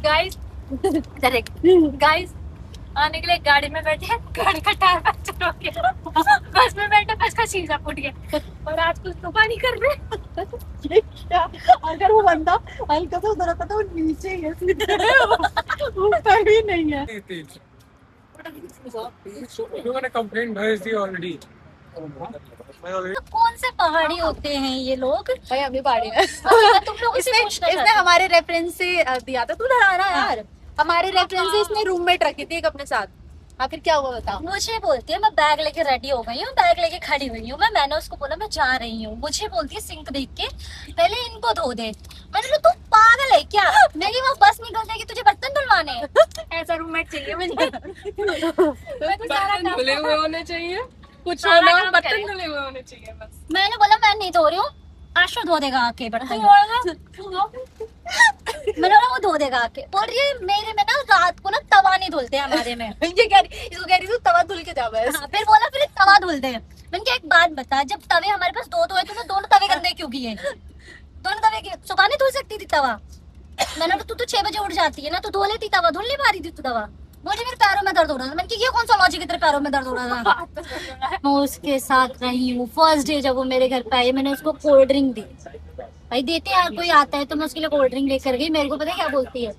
Guys direct guys आने के लिए गाड़ी में बैठे, गाड़ी का टायर पंचर हो गया। बस में बैठे, बस का शीशा फूट गया और आज कुछ तो पानी कर रहे। ये क्या, अगर वो बंदा हल्का सा उधर आता तो वो नीचे ही है ऊपर भी नहीं है। उन्होंने कंप्लेंट भेज दी ऑलरेडी। तो कौन से पहाड़ी होते हैं ये लोग? भाई हम भी पहाड़ी में। तुम लोग इसने हमारे रेफरेंस से दिया था, तू डरा रहा है यार। हमारे रेफरेंस से इसने रूममेट रखी थी एक अपने साथ। आखिर क्या हुआ बता। मुझे बोलती है मैं बैग लेके रेडी हो गई हूँ, बैग लेके खड़ी हुई हूँ। मैंने उसको बोला मैं जा रही हूँ। मुझे बोलती है सिंक देख के पहले इनको धो दे। मैंने कहा तू पागल है क्या? मेरी वो बस निकल जाएगी, तुझे बर्तन धुलवाने? ऐसा रूममेट चाहिए मुझे। बर्तन धुले हुए होने चाहिए, कुछ सारा होना, काम बर्तन करे। धुले हुए होने चाहिए बस। मैंने बोला मैं नहीं धो रही हूँ, आशु धो देगा आके बर्तन। मैंने बोला वो धो देगा आके। बोल रही है मेरे में ना रात को ना तवा नहीं धुलते हमारे में। ये कह रही, इसको कह रही तू तवा धुल के जा बस। हाँ, फिर बोला फिर तवा धुल दे। मैंने कहा एक बात बता, जब तवे हमारे पास दो है, तूने दोनों तवे गंदे क्यों किए? दोनों तवे के सुबह नहीं धुल सकती थी तवा? मैंने बोला तू तो 6 बजे उठ जाती है ना, तू धो लेती तवा, धुल नहीं पा रही थी तू तवा। मुझे मेरे पैरों में दर्द हो रहा था। मैंने कहा ये कौन सा लॉजिक है तेरे पैरों में दर्द हो रहा था? मैं उसके साथ रही हूँ। फर्स्ट डे जब वो मेरे घर पे आई, मैंने उसको कोल्ड ड्रिंक दी। भाई देते यार, कोई आता है तो मैं उसके लिए कोल्ड ड्रिंक लेकर गई। मेरे को पता है क्या बोलती है,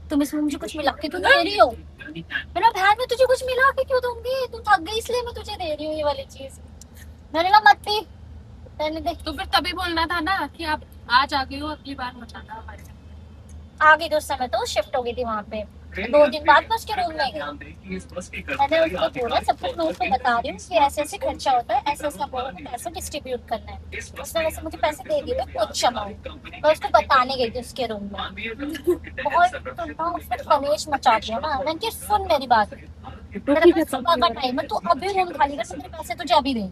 तुम इसमें मुझे कुछ मिला के तो नहीं दे रही हो? मैंने बहन में तुझे कुछ मिला के क्यों दूंगी? तू थक गई इसलिए मैं तुझे दे रही हूँ ये वाली चीज। मैंने कहा मत पी, रहने दे। तो फिर तभी बोलना था ना कि आप आज आ गई हो, अगली बार मत आना हमारे साथ। आ गई तो उस समय तो शिफ्ट हो गई थी वहाँ पे। 2 दिन बाद मैं उसके रूम में गई। मैंने उसको बोला सब कुछ मैं उसको बता रही हूँ कि ऐसे ऐसे खर्चा होता है, ऐसे ऐसा बोला तो पैसे डिस्ट्रीब्यूट करना है। उसने वैसे मुझे पैसे दे दिए थे कुछ अमाउंट। मैं उसको बताने गई थी उसके रूम में। बहुत उसने कलेश मचा दिया ना। मैंने कहा सुन मेरी बात, मेरे पास सुबह का टाइम है, तू अभी रूम खाली कर, तेरे पैसे तुझे अभी दे।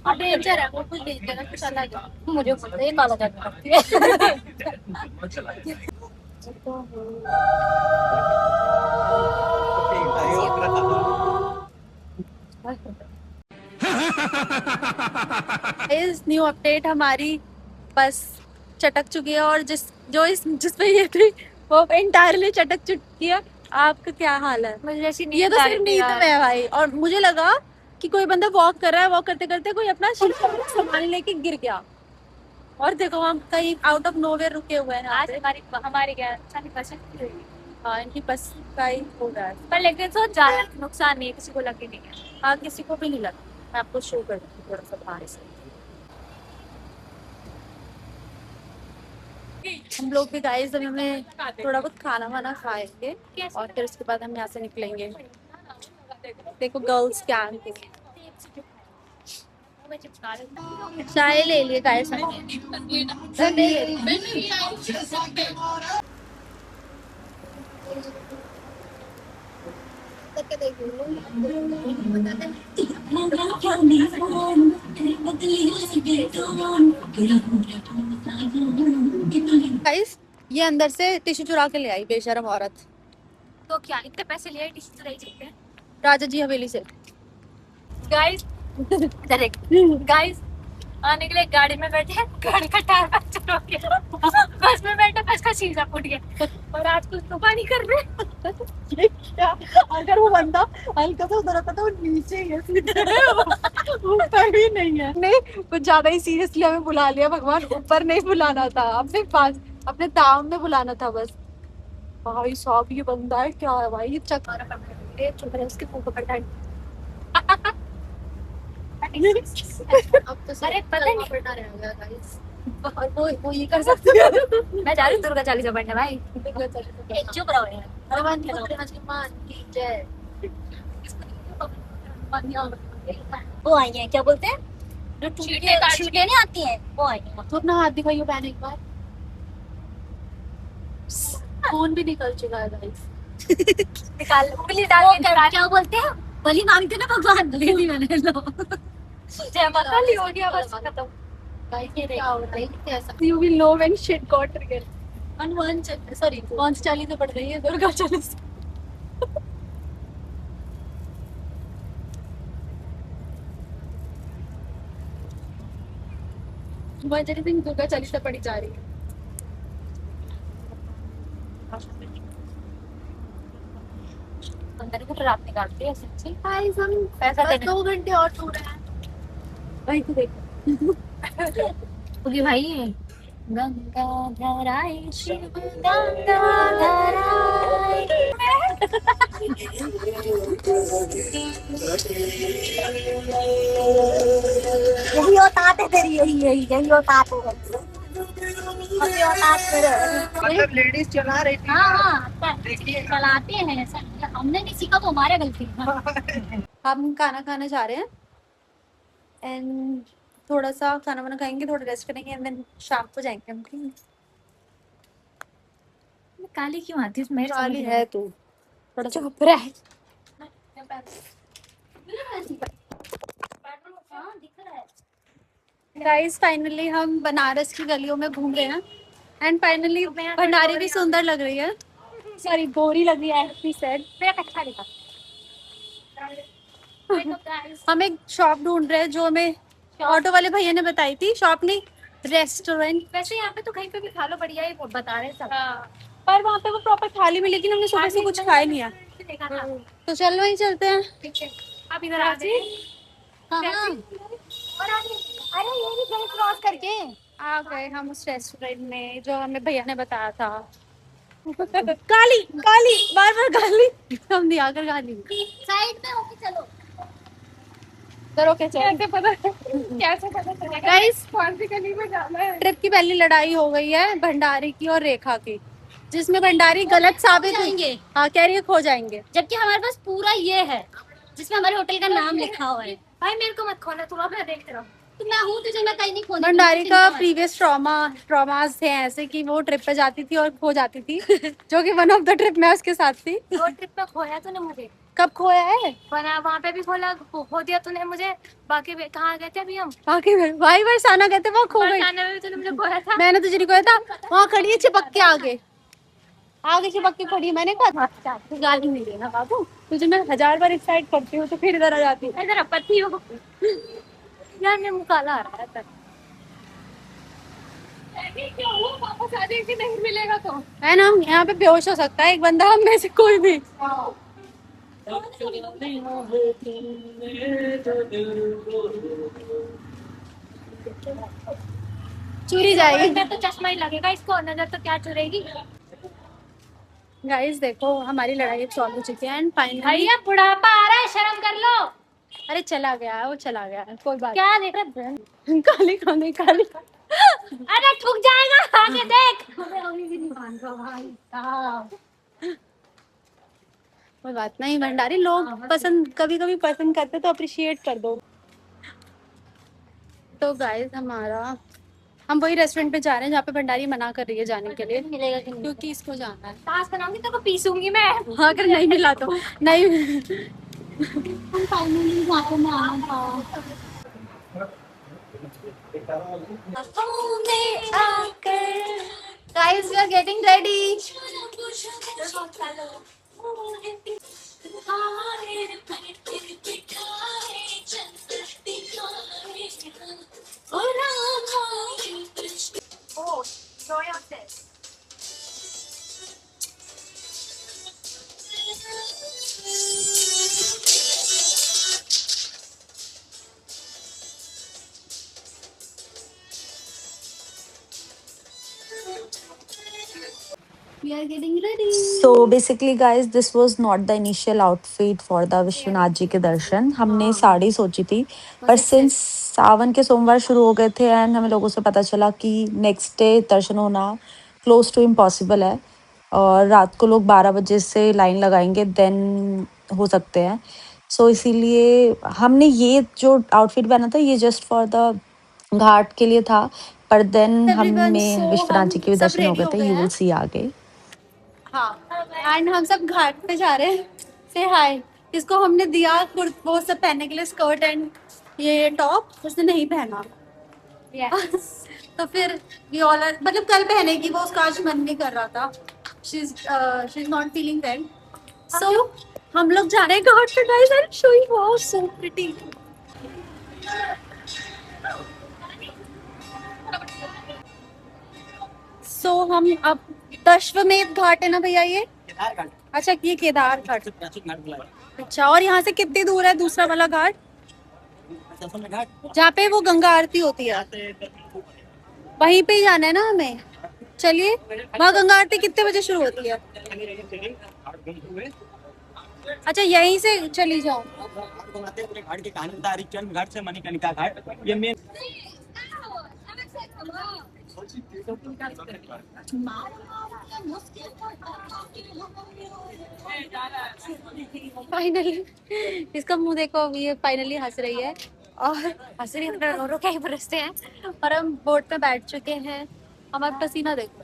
अभी बेचर है वो, कुछ दे देगा तो चला गया। मुझे बोलते हैं काला जादू करती है। इस न्यू अपडेट हमारी बस चटक चुकी है और जिस पे ये थी वो इंटायरली चटक चुकी है। आपका क्या हाल है? मुझे जैसी ये तो सिर्फ नींद में है भाई। और मुझे लगा कि कोई बंदा वॉक कर रहा है, वॉक करते करते कोई अपना सामान लेके गिर गया। और देखो हम कहीं आउट ऑफ नोवेयर रुके हुए हैं। आज हमारी क्या बस हाँ, इनकी बस का ही हो रहा है। पर लेकिन सो ज्यादा नुकसान नहीं है, किसी को लगे नहीं है। हाँ, किसी को भी नहीं लगा। मैं आपको शो कर दूँ थोड़ा सा बाहर से। हम लोग भी गाइस अभी हमें थोड़ा बहुत खाना वाना खाएंगे और फिर उसके बाद हम यहाँ से निकलेंगे। देखो गर्ल्स कैंप चाय ले लिए गाइस। गाइस ये अंदर से टिश्यू चुरा के ले आई बेशरम औरत। तो क्या इतने पैसे लिए टिश्यू चुराई सकते हैं? राजा जी हवेली से। गाइस डायरेक्ट गाइस आने के लिए गाड़ी में बैठे, गाड़ी का टायर पंचर हो गया। बस में बैठे, बस का शीशा फूट गया और आज कुछ तो पानी कर रहे। ये क्या, अगर वो बंदा हल्का सा उधर आता तो वो नीचे ही है ऊपर भी नहीं है। नहीं कुछ ज्यादा ही सीरियसली हमें बुला लिया भगवान। ऊपर नहीं बुलाना था, अपने पास अपने दाम में बुलाना था बस। भाई साहब ये बंदा है क्या है भाई? ये चुप रहे, उसके मुंह पकड़। अब तो अरे पता नहीं पढ़ना रहेगा गाइस। और वो ये कर सकते हैं। मैं जा रही हूँ दुर्गा चालीसा पढ़ने भाई। चुप रहो यार। भगवान की मान की जय। वो आई है क्या बोलते हैं, जो चींटियां नहीं आती हैं, वो आई है। तो अपना हाथ दिखाइए बहन एक बार। खून भी निकल चुका है गाइस। निकाल उंगली डाल के क्या बोलते हैं, बलि मांगते ना भगवान, दे दी मैंने। लो जय माता काली हो गया बस खत्म। गाइस ये क्या हो रहा है कैसा? You will know when shit got real. कौन सी चालीसा पढ़ रही है? दुर्गा चालीसा। दुर्गा चालीसा पढ़ी जा रही है। अंदर को रात निकालती है सच्ची। गाइस हम पैसा बस देने 2 घंटे और सो रहे हैं। भाई तो देख क्योंकि भाई गंगाधराय शिव गंगाधराय। यही औकात है तेरी, यही औकात है, अपनी औकात पर मतलब लेडीज चला रही थी। हाँ हाँ चलाते हैं ऐसा, हमने नहीं सीखा तो हमारे गलती है। हम खाना खाने जा रहे हैं एंड थोड़ा सा खाना वाना खाएंगे, थोड़ा रेस्ट करेंगे एंड देन शाम को जाएंगे हम। ठीक है, काली क्यों आती है मेरे काली समझ है तू, थोड़ा चुप रह। हाँ दिख रहा है। गाइस फाइनली हम बनारस की गलियों में घूम रहे हैं एंड फाइनली भंडारी भी सुंदर लग रही है, सॉरी गोरी लग रही है एज वी सेड। मेरा अच्छा दिखा। हम एक शॉप ढूंढ रहे हैं जो हमें ऑटो वाले भैया ने बताई थी, शॉप नहीं रेस्टोरेंट। वैसे यहाँ पे तो कहीं पे भी खा लो, बढ़िया ही बता रहे सब। पर वहाँ पे वो प्रॉपर थाली में, लेकिन हमने सुबह से कुछ खाया नहीं है, देखा था। तो चल वहीं चलते हैं। ठीक है आप इधर आ गए। कहाँ? और आगे, अरे ये भी गली क्रॉस करके आ गए हम उस रेस्टोरेंट में जो हमें भैया ने बताया था। काली काली बार बार गाली, हम दिया कर गाली। साइड में होके चलो। चलो के चल। कैसे पता चलेगा गाइस कौन सी गली में जाना है? ट्रिप की पहली लड़ाई हो गई है भंडारी की और रेखा की, जिसमें भंडारी गलत साबित हुई। हाँ कह रही है खो जाएंगे, जबकि हमारे पास पूरा ये है जिसमें हमारे होटल का नाम लिखा हुआ है। भाई मेरे को मत खोना, तुम अपना देखते रहो। तो मैं हूँ तुझे, मैं कहीं नहीं खोने। भंडारी का प्रीवियस ट्रॉमास थे ऐसे कि वो ट्रिप पे जाती थी और खो जाती थी, जो कि वन ऑफ द ट्रिप मैं उसके साथ थी। रोड ट्रिप पे खोया तूने मुझे। कब खोया है? वहाँ पे भी खोला, खो दिया तूने मुझे। बाकी कहाँ गए थे अभी हम? बाकी भाई बरसाना कहते वो खो गई। बरसाने में भी तूने मुझे खोया था। मैंने तुझे नहीं खोया था, वहाँ खड़ी है चिपक के आगे चिपक के खड़ी है। मैंने कहा तू गाली नहीं देना बाबू, तुझे मैं 1000 बार एक्साइट करती हूँ तो फिर इधर आ जाती है। इधर अपत्ति हो यार, मैं मुँह काला आ रहा है तक। क्या हुआ? वापस आ जाएगी, नहीं मिलेगा तो। है ना, यहाँ पे बेहोश हो सकता है एक बंदा, हम में से कोई भी। चुरी जाएगी। मैं तो चश्मा ही लगेगा इसको, नजर तो क्या चुरेगी। गाइस देखो हमारी लड़ाई सॉल्व हो चुकी है एंड फाइनली। भैया बुढ़ापा आ रहा है, शर्म कर लो। अरे चला गया है वो, चला गया है, कोई बात क्या देख रहे हैं? नहीं। काली काली काली अरे ठुक जाएगा, आगे देख। कोई बात नहीं भंडारी, लोग पसंद कभी कभी पसंद करते तो अप्रिशिएट कर दो। तो गाइस हम वही रेस्टोरेंट पे जा रहे हैं जहाँ पे भंडारी मना कर रही है जाने के लिए, मिलेगा कि नहीं? क्योंकि इसको जाना है। ताश बनाऊंगी तो पीसूंगी मैं। हाँ अगर नहीं मिला तो नहीं। फाइनली जाके मैं आना था। Guys we are getting ready. Oh, show yourself. We are getting ready. So basically guys, this was not the initial outfit for the Vishwanath ji के दर्शन। हमने साड़ी सोची थी, पर सिंस सावन के सोमवार शुरू हो गए थे एंड हमें लोगों से पता चला कि नेक्स्ट डे दर्शन होना क्लोज टू इम्पॉसिबल है और रात को लोग 12 बजे से लाइन लगाएंगे देन हो सकते हैं। सो इसीलिए हमने ये जो आउटफिट पहना था ये जस्ट फॉर द घाट के लिए था, पर देन हमें विश्वनाथ जी के भी दर्शन हो गए थे। यू विल सी आगे। हाँ एंड हम सब घाट पे जा रहे हैं। से हाय, इसको हमने दिया वो सब पहनने के लिए, स्कर्ट एंड ये टॉप, उसने नहीं पहना। तो फिर वी ऑल आर, मतलब कल पहनेगी वो, उसका आज मन नहीं कर रहा था। She is not feeling well, so हम लोग जा रहे हैं घाट पे guys and show you wow so pretty. So हम अब दशवमेध घाट है ना भैया ये? अच्छा ये केदार घाट। अच्छा, और यहाँ से कितनी दूर है दूसरा वाला घाट जहाँ पे वो गंगा आरती होती है? वहीं पे ही जाना है ना हमें? चलिए, वहाँ गंगा आरती कितने बजे शुरू होती है? अच्छा यहीं से चली जाओ। घाट की कहानी बता रही, चंद घाट से मणिकर्णिका घाट, ये मेन। फाइनली इसका मुंह देखो, अभी ये फाइनली हंस रही है और हंस रही है, रो रो के ही बरसते हैं। और हम बोट पे बैठ चुके हैं, हमारा पसीना देखो।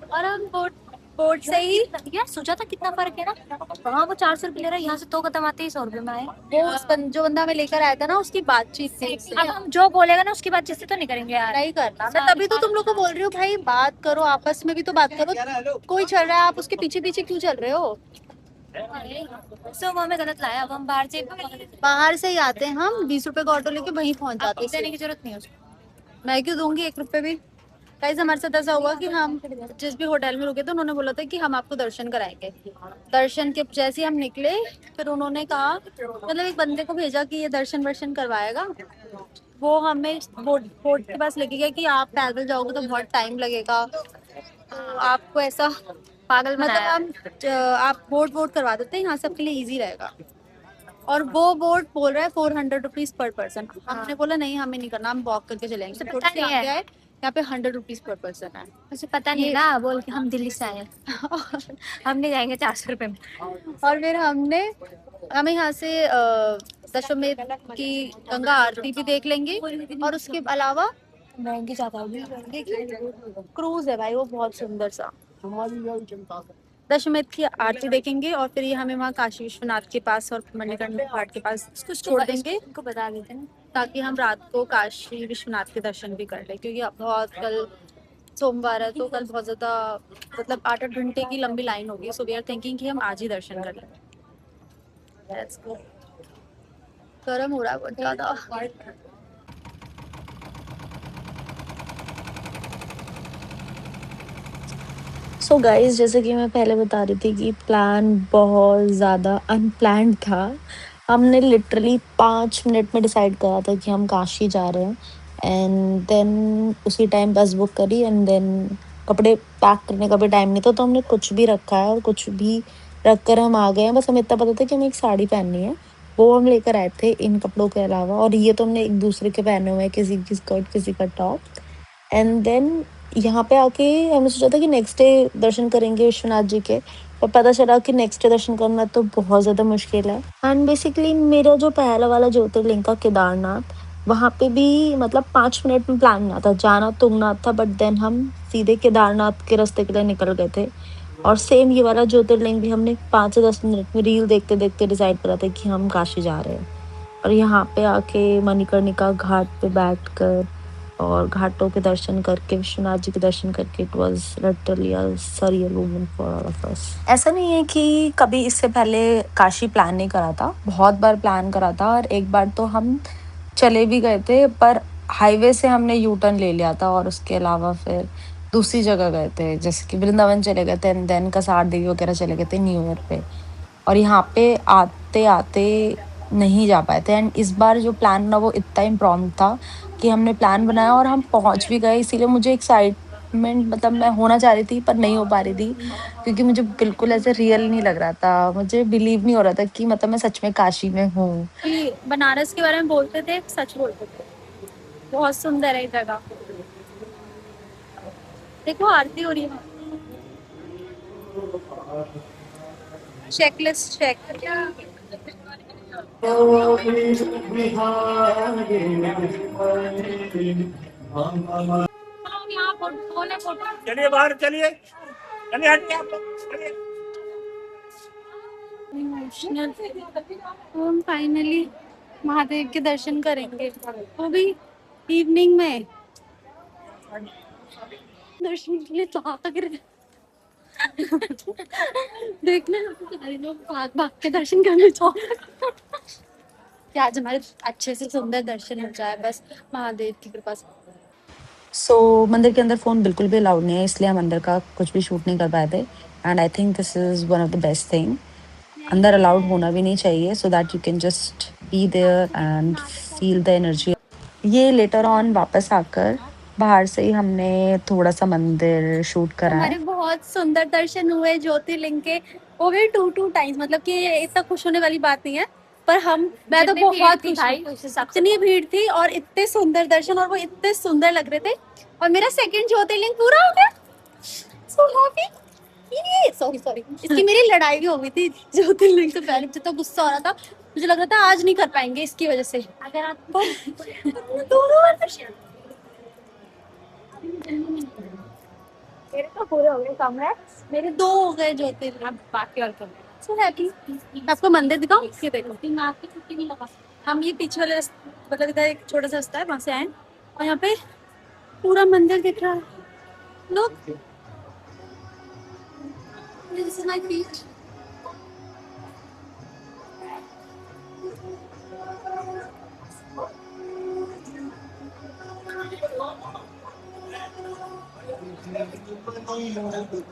और हम बोट से ही यार सोचा था कितना फर्क है ना, वहाँ वो 400 रुपये ले रहा है, यहाँ से 2 कदम आते ही 100 रुपये में आए। वो जो बंदा हमें लेकर आया था ना, उसकी बातचीत से अब हम जो बोलेगा ना उसकी बात जिससे तो नहीं करेंगे यार। नहीं करना। मैं तभी तो तुम लोग को बोल रही हूँ भाई, बात करो आपस में भी तो बात करो। कोई चल रहा है, आप उसके पीछे पीछे क्यों चल रहे हो? सो वो हमें गलत लाया, अब हम बाहर से ही आते हैं हम, 20 रुपए का ऑटो लेके वहीं पहुंच जाते हैं। देने की जरूरत नहीं है उसको। मैं क्यों दूंगी 1 रुपए भी? गाइस हमारे साथ ऐसा हुआ कि हम जिस भी होटल में रुके थे उन्होंने बोला था कि हम आपको दर्शन कराएंगे। दर्शन के जैसे ही हम निकले, फिर उन्होंने कहा, मतलब एक बंदे को भेजा कि ये दर्शन वर्शन करवाएगा। वो हमें बोट के पास लेके गया कि आप पैदल जाओगे तो बहुत टाइम लगेगा, तो आपको ऐसा पागल मतलब बनाया। हम आप बोट करवा देते हैं, यहाँ से आपके लिए ईजी रहेगा। और वो बोट बोल रहा है 400 रुपीज पर पर्सन। हमने बोला नहीं हमें नहीं करना, हम वॉक करके चलेंगे। उसे बोट पता से नहीं है। आगे आए, यहाँ पे 100 रुपीज पर पर्सन है। उसे पता नहीं ना, बोल के हम दिल्ली से आए हैं। हम नहीं जाएंगे 400 रुपये में। और फिर हमें यहाँ से दशमेध की गंगा आरती भी देख लेंगे, और उसके अलावा महंगी ज्यादा होगी। क्रूज है भाई, वो बहुत सुंदर सा। दशमेध की आरती देखेंगे और फिर ये हमें वहाँ काशी विश्वनाथ के पास और मणिकर्णिका घाट के पास छोड़ देंगे, उनको बता देते ना। ताकि हम रात को काशी विश्वनाथ के दर्शन भी कर लें। क्योंकि अब बहुत कल सोमवार है, तो कल बहुत ज्यादा मतलब 8-8 घंटे की लंबी लाइन होगी। सो वी आर थिंकिंग कि हम आज ही दर्शन कर लें। Let's go. गर्म हो रहा है बहुत ज्यादा। सो गाइस, जैसे कि मैं पहले बता रही थी कि प्लान बहुत ज़्यादा अनप्लैन्ड था। हमने लिटरली 5 मिनट में डिसाइड करा था कि हम काशी जा रहे हैं, एंड देन उसी टाइम बस बुक करी, एंड देन कपड़े पैक करने का भी टाइम नहीं था, तो हमने कुछ भी रखा है और कुछ भी रख कर हम आ गए हैं। बस हमें इतना पता था कि हमें एक साड़ी पहननी है, वो हम लेकर आए थे इन कपड़ों के अलावा। और ये तो हमने एक दूसरे के पहने हुए हैं, किसी की स्कर्ट किसी का टॉप। एंड देन यहाँ पे आके हमने सोचा था कि नेक्स्ट डे दर्शन करेंगे विश्वनाथ जी के, पर पता चला कि नेक्स्ट डे दर्शन करना तो बहुत ज़्यादा मुश्किल है। एंड बेसिकली मेरा जो पहला वाला ज्योतिर्लिंग का केदारनाथ, वहाँ पे भी मतलब 5 मिनट में प्लान ना था, जाना तुंगनाथ था, बट देन हम सीधे केदारनाथ के रास्ते के लिए निकल गए थे। और सेम ये वाला ज्योतिर्लिंग भी हमने 5 से 10 मिनट में रील देखते देखते डिसाइड करा था कि हम काशी जा रहे हैं। और यहाँ पे आके मणिकर्णिका घाट पे बैठ कर और घाटों के दर्शन करके, विश्वनाथ जी के दर्शन करके, it was literally a surreal moment for all of us. ऐसा नहीं है कि कभी इससे पहले काशी प्लान नहीं करा था, बहुत बार प्लान करा था, और एक बार तो हम चले भी गए थे, पर हाईवे से हमने यू टर्न ले लिया था, और उसके अलावा फिर दूसरी जगह गए थे, जैसे कि वृंदावन चले गए थे, एंड देन कसार देवी वगैरह चले गए थे न्यू ईयर पे। और यहाँ पे आते आते नहीं जा पाए थे। एंड इस बार जो प्लान ना, वो इतना इम्प्रॉम्प्ट था कि हमने प्लान बनाया और हम पहुँच भी गए। इसीलिए मुझे एक्साइटमेंट मतलब मैं होना चाह रही थी पर नहीं हो पा रही थी, क्योंकि मुझे बिल्कुल ऐसे रियल नहीं लग रहा था। मुझे बिलीव नहीं हो रहा था कि मतलब मैं सच में काशी में हूँ। कि बनारस के बारे में बोलते थे, सच बोलते थे। बहुत सुंदर है ये जगह। देखो आरती हो रही है। Checklist check. चलिए बाहर, चलिए चलिए, हटिए आप लोग, चलिए। हम फाइनली महादेव के दर्शन करेंगे, वो भी इवनिंग में। दर्शन के लिए कहाँ तक देखने लोग भाग भाग के दर्शन करने जाओ कि आज हमारे अच्छे से सुंदर दर्शन हो जाए, बस महादेव की कृपा से। सो मंदिर के अंदर फ़ोन बिल्कुल भी अलाउड नहीं है, इसलिए हम अंदर का कुछ भी शूट नहीं कर पाए थे। And I think this is one of the best thing. अंदर अलाउड होना भी नहीं चाहिए, so that you can just be there and feel the energy. ये लेटर ऑन वापस आकर बाहर से ही हमने थोड़ा सा मंदिर शूट करा है। हमारे बहुत सुंदर दर्शन हुए ज्योतिर्लिंग के, वो भी 2 टाइम्स, मतलब कि ये इतना खुश होने वाली बात नहीं है, पर मैं तो जितनी भीड़ बहुत थी खुश भाई, हूँ। उस हिसाब से इतनी भीड़ थी और इतने सुंदर दर्शन, और वो इतने सुंदर लग रहे थे, और मेरा सेकंड ज्योतिर्लिंग पूरा हो गया। So happy. सॉरी सॉरी, इसकी मेरी लड़ाई भी हो गई थी ज्योतिर्लिंग से पहले, मुझे तो गुस्सा हो रहा था, मुझे लग रहा था आज नहीं कर पाएंगे इसकी वजह से। अगर आप दोनों बार दर्शन मेरे तो पूरे हो गए, कम है मेरे 2 हो गए ज्योतिर्लिंग। अब बाकी और कम। So happy. आपको मंदिर दिखाऊं? ये देखो, दिमाग की छुट्टी नहीं लगा हम ये पीछे वाले मतलब इधर एक छोटा सा रास्ता है, वहां से आए, और यहाँ पे पूरा मंदिर दिख रहा है। लोग, दिस इज माय फीट।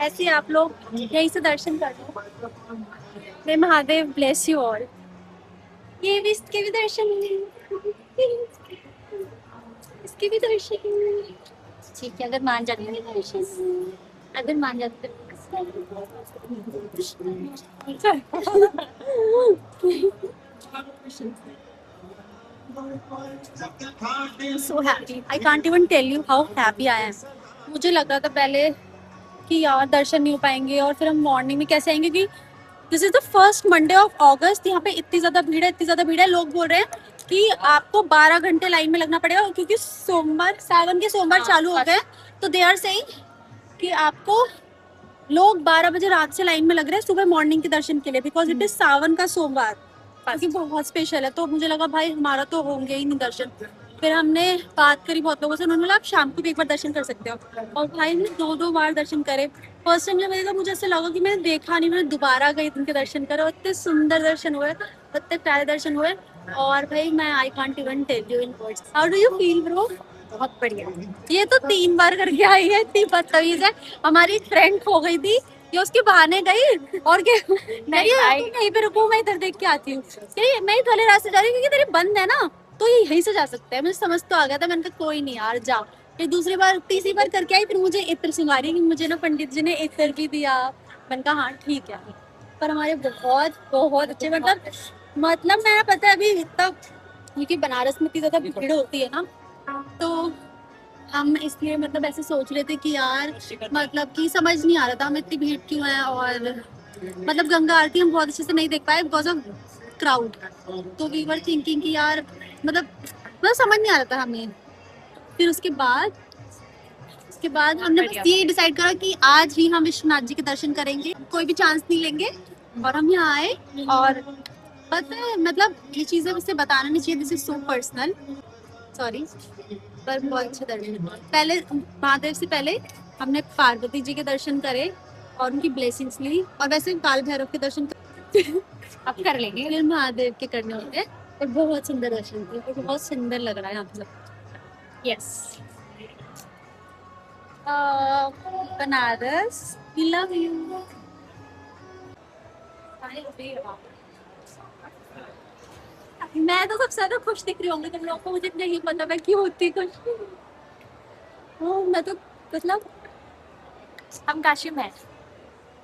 ऐसे आप लोग यहीं से दर्शन कर लो। मे महादेव ब्लेस यू ऑल। ये भी, इसके भी दर्शन हुए, इसके भी दर्शन हुए। ठीक है, अगर मान जाते हैं, अगर मान जाते So happy. I can't even tell you how happy I am. मुझे लग रहा था पहले कि यार दर्शन नहीं हो पाएंगे, और फिर हम मॉर्निंग में कैसे आएंगे, क्योंकि this is the first Monday of अगस्त। यहाँ पे इतनी ज्यादा भीड़ है, इतनी ज्यादा भीड़ है, लोग बोल रहे हैं कि आपको 12 घंटे लाइन में लगना पड़ेगा, क्योंकि सोमवार, सावन के सोमवार चालू हो गए, तो दे आर सेइंग कि आपको लोग 12 बजे रात से लाइन में लग रहे हैं सुबह मॉर्निंग के दर्शन के लिए, बिकॉज इट इज सावन का सोमवार, क्योंकि बहुत स्पेशल है। तो मुझे लगा भाई हमारा तो होंगे ही नहीं दर्शन। फिर हमने बात करी बहुत लोगों से, उन्होंने बोला आप शाम को भी एक बार दर्शन कर सकते हो, और भाई हमने 2 बार दर्शन करे। फर्स्ट टाइम जब मैंने, मुझे ऐसा लगा कि मैंने देखा नहीं, मैंने दोबारा गई उनके दर्शन करे, और इतने सुंदर दर्शन हुए, इतने प्यारे दर्शन हुए, और भाई मैं I can't even tell you in words. How do you feel bro? बहुत बढ़िया। ये तो 3 बार करके आई है, इतनी बदतमीज है। हमारी फ्रेंड खो गई थी, ये उसके बहाने गई, और क्या नहीं भाई। तुम यहीं पे रुको, मैं इधर देख के आती हूँ। मैं इस वाले रास्ते जा रही हूँ, क्योंकि तेरी बंद है ना, तो ये यहीं से जा सकते हैं। मुझे समझ तो आ गया था, मैंने कहा कोई नहीं यार जा। फिर दूसरी बार, तीसरी बार करके आई, फिर मुझे इत्र सुंगा रही कि मुझे ना पंडित जी ने इत्र भी दिया। मैंने कहा हाँ ठीक है। पर हमारे बहुत बहुत अच्छे, मतलब मैं, पता है अभी इतना, क्योंकि बनारस में इतनी ज्यादा भीड़ होती है ना, तो हम इसलिए मतलब ऐसे सोच रहे थे कि यार, मतलब कि समझ नहीं आ रहा था हमें इतनी भीड़ क्यों है, और मतलब गंगा आरती हम बहुत अच्छे से नहीं देख पाए बिकॉज ऑफ क्राउड। तो वी वर थिंकिंग कि यार मतलब समझ नहीं आ रहा था हमें। फिर उसके बाद हमने बस ये डिसाइड करा कि आज ही हम विश्वनाथ जी के दर्शन करेंगे, कोई भी चांस नहीं लेंगे, और हम यहाँ आए। और पता है मतलब ये चीजें मुझसे बताना नहीं चाहिए, this is so personal, sorry, पर बहुत अच्छे दर्शन। पहले महादेव से पहले हमने पार्वती जी के दर्शन करे और उनकी ब्लेसिंग्स ली, और वैसे काल भैरव के दर्शन अब कर लेंगे। फिर महादेव के करने होते हैं, और बहुत सुंदर दर्शन थे, और बहुत सुंदर लग रहा है यहाँ पे सब। Yes, Banaras, we love you. मैं तो सबसे ज्यादा खुश दिख रही होंगी तुम लोगों को, मुझे नहीं पता मैं क्यों होती खुश। मैं तो मतलब, हम काशी में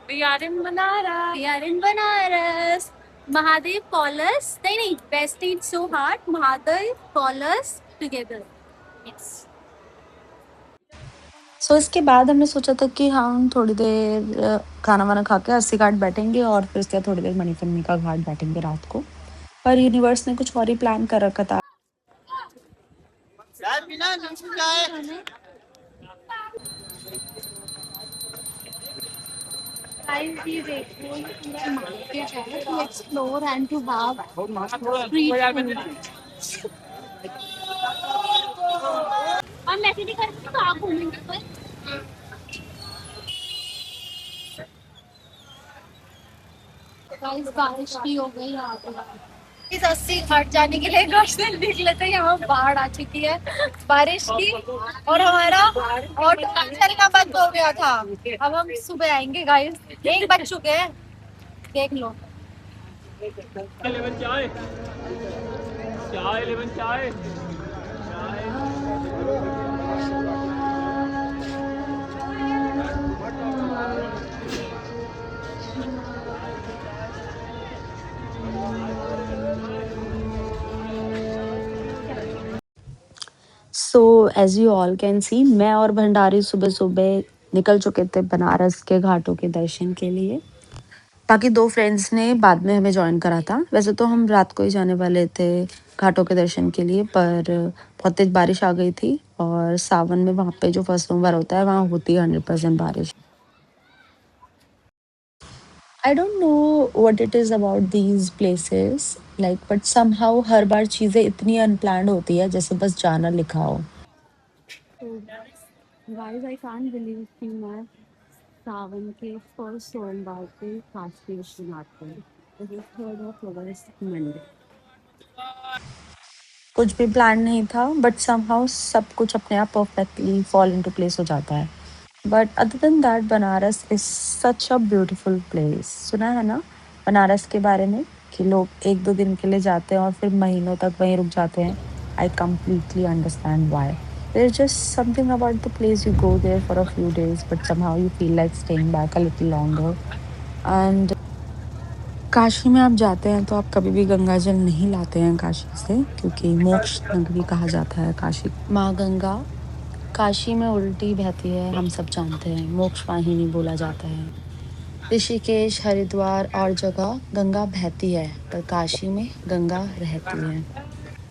We are in Banaras. we are in Banaras. Mahadev call us, नहीं, best it's so hard, Mahadev call us together। Yes। सो इसके बाद हमने सोचा था कि हम थोड़ी देर खाना वाना खा के अस्सी घाट बैठेंगे, और फिर उसके बाद थोड़ी देर मणिकर्णिका घाट बैठेंगे रात को। पर यूनिवर्स ने कुछ और ही प्लान कर रखा था। Guys, ये देखो, ये पूरा market है, to explore and to have street food। हम ऐसे नहीं करेंगे तो आप घूमेंगे पर। Guys, बारिश भी हो गई यहाँ पे, इस 80 घाट जाने के लिए घर से निकले थे, यहाँ बाढ़ आ चुकी है बारिश की, और हमारा ऑटो चलना बंद हो गया था। अब हम सुबह आएंगे गाइस, 1 बज चुके हैं, देख लो। So as you all can see, मैं और भंडारी सुबह सुबह निकल चुके थे बनारस के घाटों के दर्शन के लिए। बाकी 2 फ्रेंड्स ने बाद में हमें जॉइन करा था। वैसे तो हम रात को ही जाने वाले थे घाटों के दर्शन के लिए, पर बहुत तेज बारिश आ गई थी और सावन में वहाँ पे जो फर्स्ट सोमवार होता है वहाँ होती है 100% बारिश। I don't know what it is about these places like, but somehow हर बार चीज़ें इतनी अनप्लान्ड होती है जैसे बस जाना लिखा हो। गाइस आई कांट बिलीव कि मैं सावन के फर्स्ट सोमवार पे काशी विश्वनाथ गई। This is 3rd of August Monday. कुछ भी प्लान नहीं था, बट समहाउ सब कुछ अपने आप परफेक्टली फॉल इनटू प्लेस हो जाता है। But other than that Banaras is such a beautiful place. सुना है ना बनारस के बारे में कि लोग 1-2 दिन के लिए जाते हैं और फिर महीनों तक वहीं रुक जाते हैं। I completely understand why. There is just something about the place, you go there for a few days but somehow you feel like staying back a little longer. And Kashi में आप जाते हैं तो आप कभी भी गंगा जल नहीं लाते हैं काशी से, क्योंकि मोक्ष नगरी कहा जाता है काशी। माँ गंगा काशी में उल्टी बहती है, हम सब जानते हैं, मोक्ष वाहिनी बोला जाता है। ऋषिकेश, हरिद्वार और जगह गंगा बहती है, पर काशी में गंगा रहती है।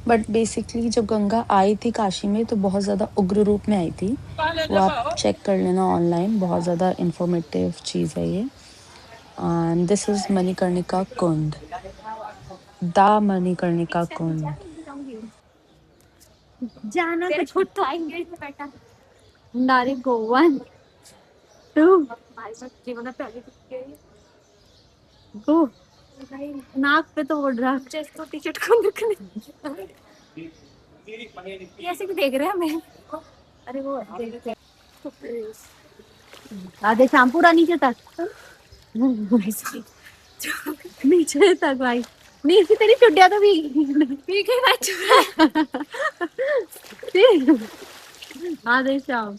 बट बेसिकली जब गंगा आई थी काशी में तो बहुत ज़्यादा उग्र रूप में आई थी। वो आप चेक कर लेना ऑनलाइन, बहुत ज़्यादा इंफॉर्मेटिव चीज़ है ये। And this is Manikarnika Kund, the Manikarnika Kund. जाना तो खुद आएंगे बेटा। भंडारी को 1 2 जीवन पहले गो। नाक पे तो उड़ रहा चेस्ट तो टिकट को निकले। ये ऐसे भी देख रहे हैं हमें। अरे वो देख रहे हैं। आधे शैम्पू रहा नीचे तक, नीचे तक भाई। नीचे तेरी चुड्डिया तो भी ठीक है भाई। आधे शाम।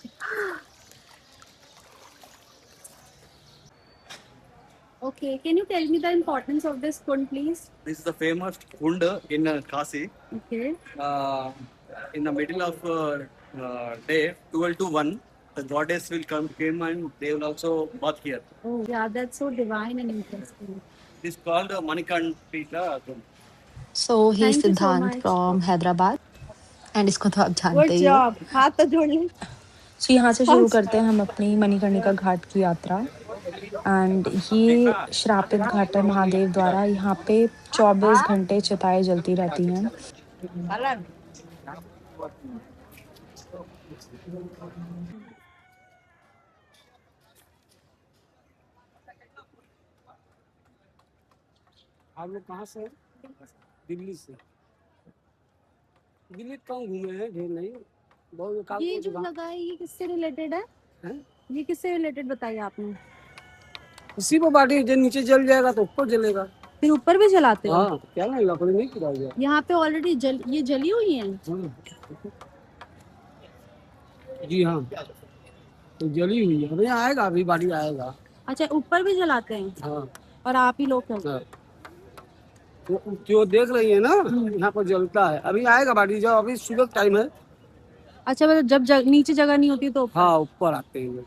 Okay, can you tell me the importance of this kund, please? This is the famous kund in Kashi. Okay. In the middle of day, 12 to 1, the goddess will came and they will also bath here. Oh, yeah, that's so divine and interesting. This is called Manikarnika Kund. So he Thank you so सिद्धांत much. From Hyderabad, and इसको तो आप जानते Good ही हो। job. हाथ तो जोड़ ले। सो यहाँ से शुरू करते हैं हम अपनी मणिकर्णिका घाट की यात्रा। एंड ये श्रापित घाट है महादेव द्वारा। यहाँ पे 24 घंटे चिताएं जलती रहती हैं। आप लोग कहाँ से हैं? दिल्ली से। दिल्ली कम घूमे हैं, ढेर नहीं, बहुत काम ये हो जो चुका। लगा है ये किससे रिलेटेड है? हैं? ये किससे रिलेटेड बताइए आपने? उसी पर बाटी जो नीचे जल जाएगा तो ऊपर जलेगा। फिर ऊपर भी जलाते हो? हाँ, क्या नहीं, लकड़ी नहीं गिरा गया। यहाँ पे ऑलरेडी ये जली हुई है। जी हाँ, तो जली हुई है, अभी आएगा, अभी बाटी आएगा। अच्छा, ऊपर भी जलाते हैं? हाँ, और आप ही लोग करते हैं? हाँ। जो देख रही है ना, यहाँ पर जलता है, अभी आएगा बाटी, जब अभी सुबह टाइम है। अच्छा, मतलब जब नीचे जगह नहीं होती तो ऊपर? हाँ, ऊपर आते हैं।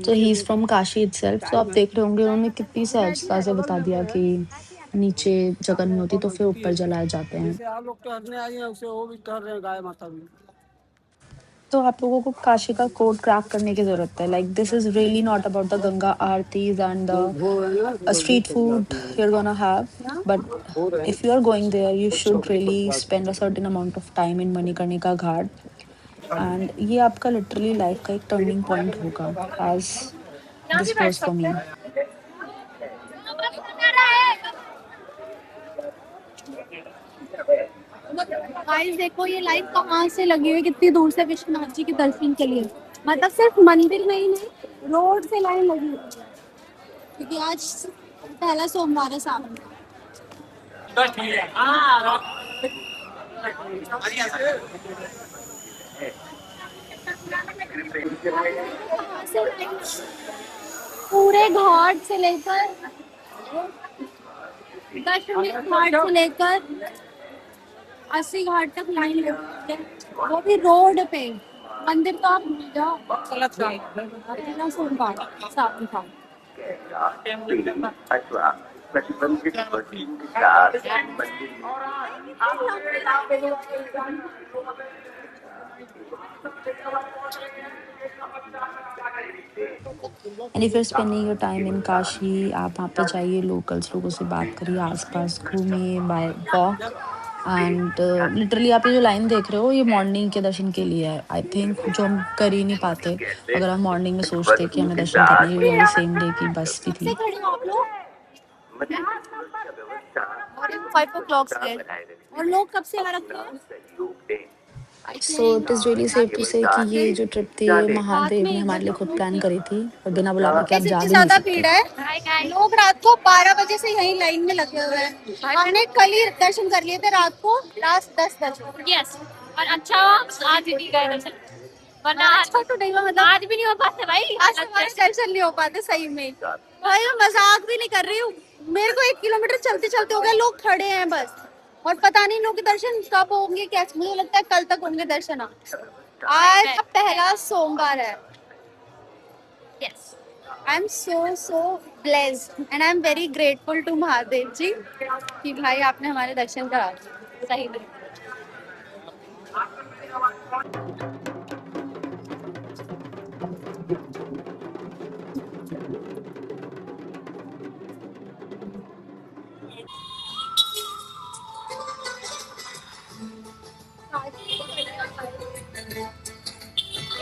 तो he is from Kashi itself. तो आप देख रहे होंगे उन्होंने कितनी सहजता से बता दिया कि नीचे जगह नहीं होती तो फिर ऊपर जलाए जाते हैं। जैसे आप लोग टहलने आए हैं, उसे वो भी टहल रहे हैं, गाय माता भी। तो आप लोगों को काशी का कोड क्रैक करने की जरूरत है। Like this is really not about the Ganga Aarti's and the street food you're gonna have, but if you are going there you should really spend a certain amount of time in Manikarnika Ghat, and ये आपका literally life का एक turning point होगा, as this was for me. Guys देखो ये line कहाँ से लगी हुई है, कितनी दूर से विश्वनाथ जी के दर्शन के लिए। मतलब सिर्फ मंदिर में ही नहीं, रोड से लाइन लगी हुई है, क्योंकि आज पहला सोमवार है सावन का। कहाँ से लाइन, पूरे घाट से लेकर, दशमी घाट से लेकर 80 घाट तक लाइन लगी है, वो भी रोड पे। मंदिर तो आप भूल जाओ, पहला सोमवार सावन का। And if you spending your time in Kashi, आप वहाँ पे जाइए, लोकल्स लोगों से बात करिए, आसपास घूमिए बाय वॉक। एंड लिटरली आप ये जो लाइन देख रहे हो, ये मॉर्निंग के दर्शन के लिए है। आई थिंक जो हम कर ही नहीं पाते। अगर हम मॉर्निंग में सोचते कि हमें दर्शन करने हैं, ये वाली सेम डे की बस भी थी। खड़े हो आप लोग, और 5 o'clock से, और लोग कब से आ रखे हैं? So it is really safe to say कि ये जो ट्रिप थी, ये महादेव ने हमारे लिए खुद प्लान करी थी, और बिना बुलावे के आप जा भी नहीं ज्यादा सकते। भीड़ है, लोग रात को 12 बजे से यही लाइन में लगे हुए हैं। हमने कल ही दर्शन कर लिए थे रात को, लास्ट 10 बजे। यस, और अच्छा आज ही गए दर्शन, वरना आज तो नहीं हुआ, मतलब आज भी नहीं हो पाते भाई। आज हमारे दर्शन नहीं हो पाते सही में। भाई मैं मजाक भी नहीं कर रही हूँ, मेरे को 1 किलोमीटर चलते चलते हो गया, लोग खड़े हैं बस, और पता नहीं लोग के दर्शन कब होंगे, कैसे। मुझे लगता है कल तक होंगे दर्शन। आज पहला सोमवार है। Yes, I am so blessed and I am very grateful to Mahadev ji कि भाई आपने हमारे दर्शन करा दिए सही में।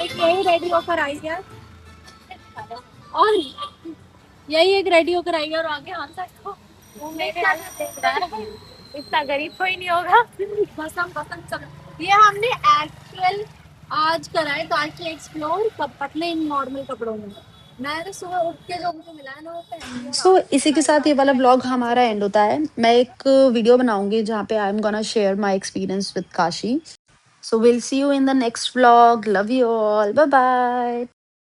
एक यही रेडी होकर आई है, और यही एक रेडी होकर आई है, और आगे हम तक इतना गरीब कोई नहीं होगा। बस हम पसंद सब ये हमने एक्चुअल आज करा है, तो आज एक्सप्लोर पतले इन नॉर्मल कपड़ों में। मैं तो सुबह उठ के जो मुझे मिला है ना वो पहन लिया। सो इसी के साथ ये वाला ब्लॉग हमारा एंड होता है। मैं एक वीडियो बनाऊंगी जहाँ पे I am gonna share my experience with Kashi. So will see you in the next vlog. Love you all, bye bye.